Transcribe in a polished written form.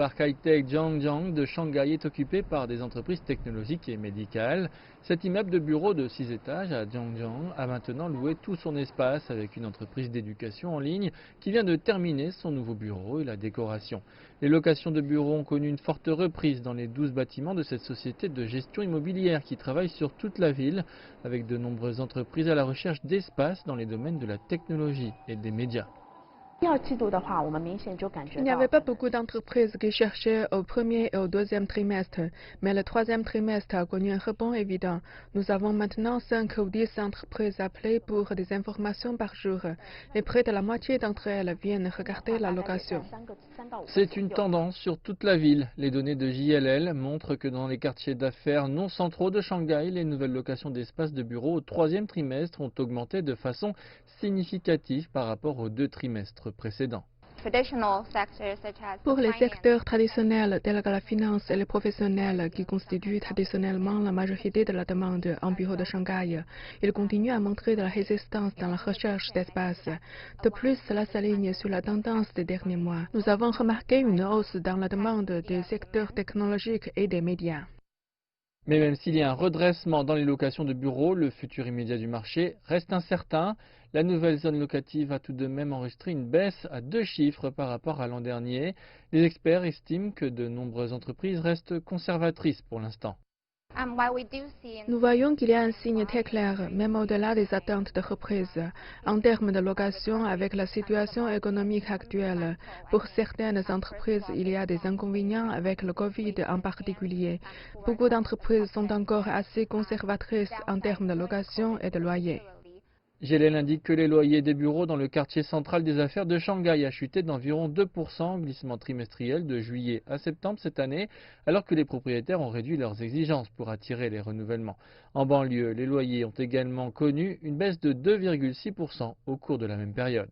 Le parc high-tech Zhangjiang de Shanghai est occupé par des entreprises technologiques et médicales. Cet immeuble de bureaux de 6 étages à Zhangjiang a maintenant loué tout son espace avec une entreprise d'éducation en ligne qui vient de terminer son nouveau bureau et la décoration. Les locations de bureaux ont connu une forte reprise dans les 12 bâtiments de cette société de gestion immobilière qui travaille sur toute la ville avec de nombreuses entreprises à la recherche d'espace dans les domaines de la technologie et des médias. Il n'y avait pas beaucoup d'entreprises qui cherchaient au premier et au deuxième trimestre, mais le troisième trimestre a connu un rebond évident. Nous avons maintenant 5 ou 10 entreprises appelées pour des informations par jour, et près de la moitié d'entre elles viennent regarder la location. C'est une tendance sur toute la ville. Les données de JLL montrent que dans les quartiers d'affaires non centraux de Shanghai, les nouvelles locations d'espaces de bureaux au troisième trimestre ont augmenté de façon significative par rapport aux 2 trimestres précédents. Pour les secteurs traditionnels tels que la finance et les professionnels qui constituent traditionnellement la majorité de la demande en bureau de Shanghai, ils continuent à montrer de la résistance dans la recherche d'espace. De plus, cela s'aligne sur la tendance des derniers mois. Nous avons remarqué une hausse dans la demande des secteurs technologiques et des médias. Mais même s'il y a un redressement dans les locations de bureaux, le futur immédiat du marché reste incertain. La nouvelle zone locative a tout de même enregistré une baisse à 2 chiffres par rapport à l'an dernier. Les experts estiment que de nombreuses entreprises restent conservatrices pour l'instant. Nous voyons qu'il y a un signe très clair, même au-delà des attentes de reprise, en termes de location avec la situation économique actuelle. Pour certaines entreprises, il y a des inconvénients avec le Covid en particulier. Beaucoup d'entreprises sont encore assez conservatrices en termes de location et de loyer. JLL indique que les loyers des bureaux dans le quartier central des affaires de Shanghai a chuté d'environ 2% en glissement trimestriel de juillet à septembre cette année, alors que les propriétaires ont réduit leurs exigences pour attirer les renouvellements. En banlieue, les loyers ont également connu une baisse de 2,6% au cours de la même période.